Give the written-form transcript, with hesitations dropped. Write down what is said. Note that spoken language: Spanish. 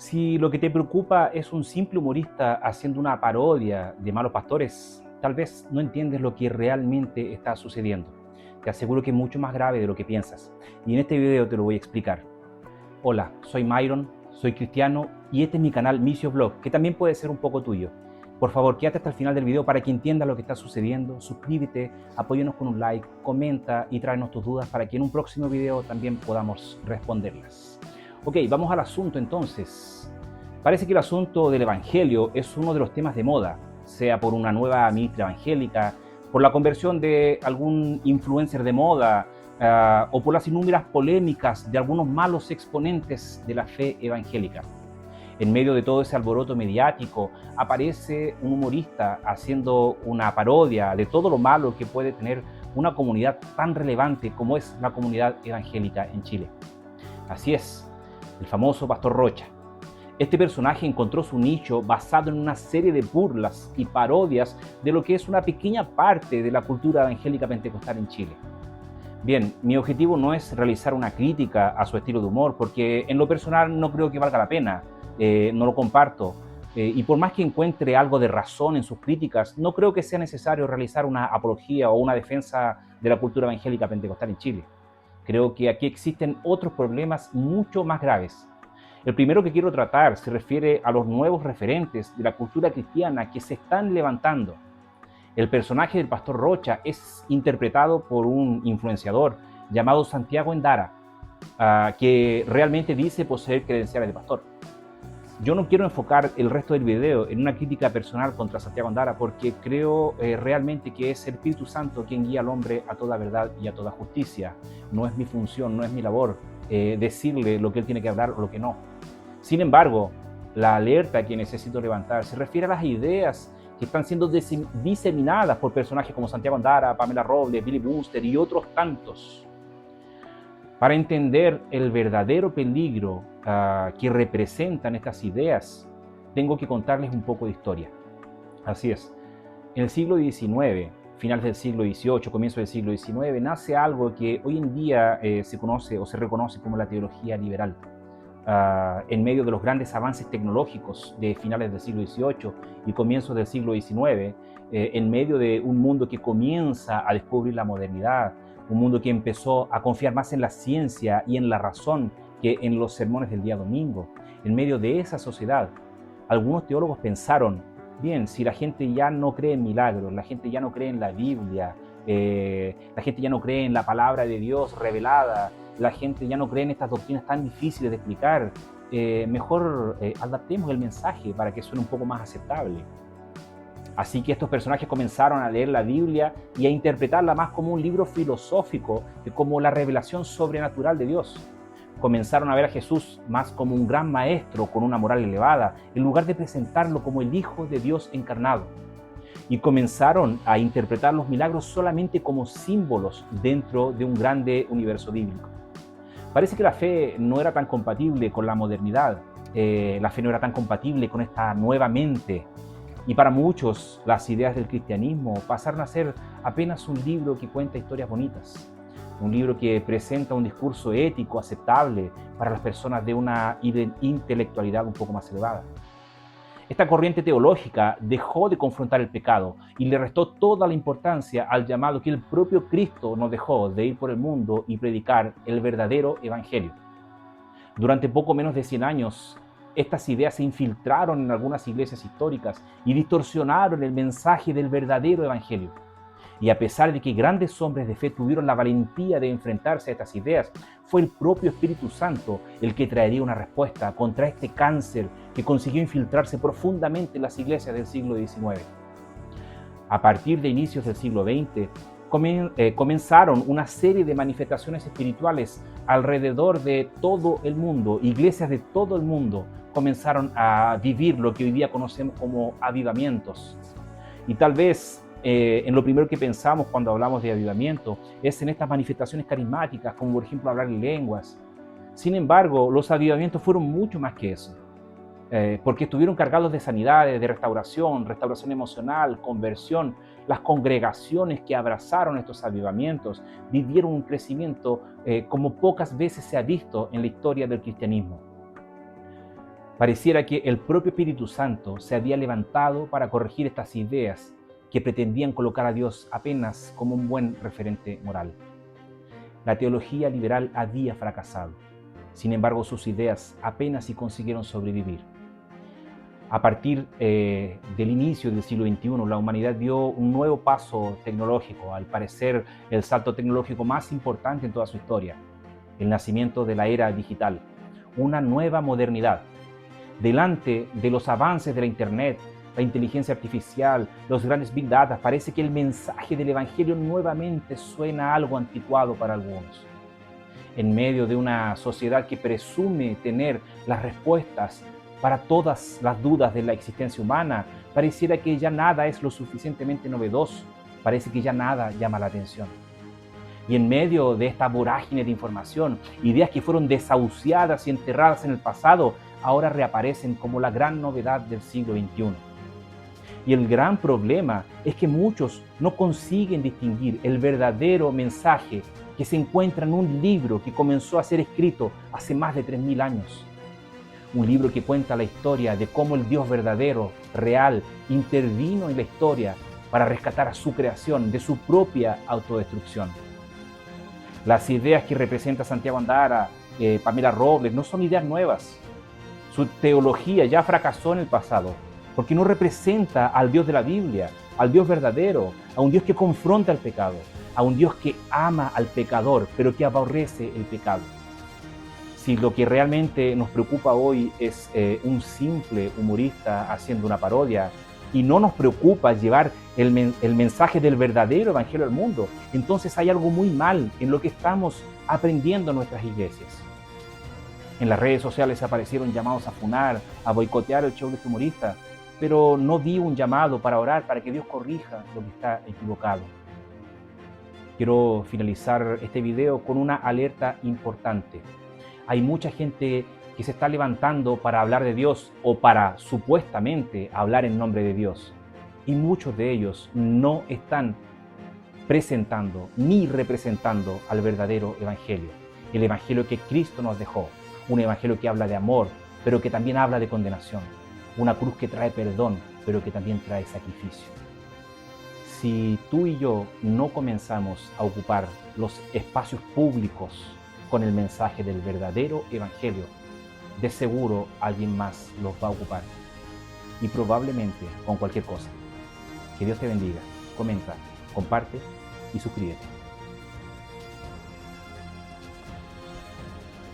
Si lo que te preocupa es un simple humorista haciendo una parodia de Malos Pastores, tal vez no entiendes lo que realmente está sucediendo. Te aseguro que es mucho más grave de lo que piensas. Y en este video te lo voy a explicar. Hola, soy Myron, soy cristiano y este es mi canal Misio Blog, que también puede ser un poco tuyo. Por favor, quédate hasta el final del video para que entiendas lo que está sucediendo. Suscríbete, apóyanos con un like, comenta y tráenos tus dudas para que en un próximo video también podamos responderlas. Ok, vamos al asunto entonces. Parece que el asunto del evangelio es uno de los temas de moda, sea por una nueva ministra evangélica, por la conversión de algún influencer de moda, o por las innumerables polémicas de algunos malos exponentes de la fe evangélica. En medio de todo ese alboroto mediático aparece un humorista haciendo una parodia de todo lo malo que puede tener una comunidad tan relevante como es la comunidad evangélica en Chile. Así es, el famoso Pastor Rocha. Este personaje encontró su nicho basado en una serie de burlas y parodias de lo que es una pequeña parte de la cultura evangélica pentecostal en Chile. Bien, mi objetivo no es realizar una crítica a su estilo de humor, porque en lo personal no creo que valga la pena, no lo comparto. Y por más que encuentre algo de razón en sus críticas, no creo que sea necesario realizar una apología o una defensa de la cultura evangélica pentecostal en Chile. Creo que aquí existen otros problemas mucho más graves. El primero que quiero tratar se refiere a los nuevos referentes de la cultura cristiana que se están levantando. El personaje del Pastor Rocha es interpretado por un influenciador llamado Santiago Endara, que realmente dice poseer credenciales de pastor. Yo no quiero enfocar el resto del video en una crítica personal contra Santiago Endara porque creo realmente que es el Espíritu Santo quien guía al hombre a toda verdad y a toda justicia. No es mi función, no es mi labor decirle lo que él tiene que hablar o lo que no. Sin embargo, la alerta que necesito levantar se refiere a las ideas que están siendo diseminadas por personajes como Santiago Endara, Pamela Robles, Billy Bunster y otros tantos. Para entender el verdadero peligro que representan estas ideas, tengo que contarles un poco de historia. Así es, en el siglo XIX, finales del siglo XVIII, comienzo del siglo XIX, nace algo que hoy en día se conoce o se reconoce como la teología liberal. En medio de los grandes avances tecnológicos de finales del siglo XVIII y comienzos del siglo XIX, en medio de un mundo que comienza a descubrir la modernidad, un mundo que empezó a confiar más en la ciencia y en la razón que en los sermones del día domingo. En medio de esa sociedad, algunos teólogos pensaron, bien, si la gente ya no cree en milagros, la gente ya no cree en la Biblia, la gente ya no cree en la palabra de Dios revelada, la gente ya no cree en estas doctrinas tan difíciles de explicar, mejor adaptemos el mensaje para que suene un poco más aceptable. Así que estos personajes comenzaron a leer la Biblia y a interpretarla más como un libro filosófico que como la revelación sobrenatural de Dios. Comenzaron a ver a Jesús más como un gran maestro con una moral elevada, en lugar de presentarlo como el Hijo de Dios encarnado. Y comenzaron a interpretar los milagros solamente como símbolos dentro de un grande universo bíblico. Parece que la fe no era tan compatible con la modernidad, la fe no era tan compatible con esta nueva mente. Y para muchos, las ideas del cristianismo pasaron a ser apenas un libro que cuenta historias bonitas, un libro que presenta un discurso ético aceptable para las personas de una intelectualidad un poco más elevada. Esta corriente teológica dejó de confrontar el pecado y le restó toda la importancia al llamado que el propio Cristo nos dejó de ir por el mundo y predicar el verdadero evangelio. Durante poco menos de 100 años, estas ideas se infiltraron en algunas iglesias históricas y distorsionaron el mensaje del verdadero evangelio. Y a pesar de que grandes hombres de fe tuvieron la valentía de enfrentarse a estas ideas, fue el propio Espíritu Santo el que traería una respuesta contra este cáncer que consiguió infiltrarse profundamente en las iglesias del siglo XIX. A partir de inicios del siglo XX, comenzaron una serie de manifestaciones espirituales alrededor de todo el mundo. Iglesias de todo el mundo comenzaron a vivir lo que hoy día conocemos como avivamientos. Y tal vez en lo primero que pensamos cuando hablamos de avivamiento es en estas manifestaciones carismáticas, como por ejemplo hablar en lenguas. Sin embargo, los avivamientos fueron mucho más que eso, porque estuvieron cargados de sanidades, de restauración emocional, conversión. Las congregaciones que abrazaron estos avivamientos vivieron un crecimiento como pocas veces se ha visto en la historia del cristianismo. Pareciera que el propio Espíritu Santo se había levantado para corregir estas ideas que pretendían colocar a Dios apenas como un buen referente moral. La teología liberal había fracasado. Sin embargo, sus ideas apenas si consiguieron sobrevivir. A partir del inicio del siglo XXI, la humanidad dio un nuevo paso tecnológico, al parecer el salto tecnológico más importante en toda su historia, el nacimiento de la era digital, una nueva modernidad. Delante de los avances de la Internet, la inteligencia artificial, los grandes Big Data, parece que el mensaje del Evangelio nuevamente suena algo anticuado para algunos. En medio de una sociedad que presume tener las respuestas para todas las dudas de la existencia humana, pareciera que ya nada es lo suficientemente novedoso, parece que ya nada llama la atención. Y en medio de esta vorágine de información, ideas que fueron desahuciadas y enterradas en el pasado, ahora reaparecen como la gran novedad del siglo XXI. Y el gran problema es que muchos no consiguen distinguir el verdadero mensaje que se encuentra en un libro que comenzó a ser escrito hace más de 3000 años. Un libro que cuenta la historia de cómo el Dios verdadero, real, intervino en la historia para rescatar a su creación de su propia autodestrucción. Las ideas que representa Santiago Andara, Pamela Robles, no son ideas nuevas. Su teología ya fracasó en el pasado, porque no representa al Dios de la Biblia, al Dios verdadero, a un Dios que confronta el pecado, a un Dios que ama al pecador, pero que aborrece el pecado. Si lo que realmente nos preocupa hoy es un simple humorista haciendo una parodia, y no nos preocupa llevar el mensaje del verdadero evangelio al mundo, entonces hay algo muy mal en lo que estamos aprendiendo en nuestras iglesias. En las redes sociales aparecieron llamados a funar, a boicotear el show de este humorista, pero no vi un llamado para orar para que Dios corrija lo que está equivocado. Quiero finalizar este video con una alerta importante. Hay mucha gente que se está levantando para hablar de Dios o para supuestamente hablar en nombre de Dios. Y muchos de ellos no están presentando ni representando al verdadero evangelio. El evangelio que Cristo nos dejó. Un evangelio que habla de amor, pero que también habla de condenación. Una cruz que trae perdón, pero que también trae sacrificio. Si tú y yo no comenzamos a ocupar los espacios públicos con el mensaje del verdadero evangelio, de seguro alguien más los va a ocupar. Y probablemente con cualquier cosa. Que Dios te bendiga. Comenta, comparte y suscríbete.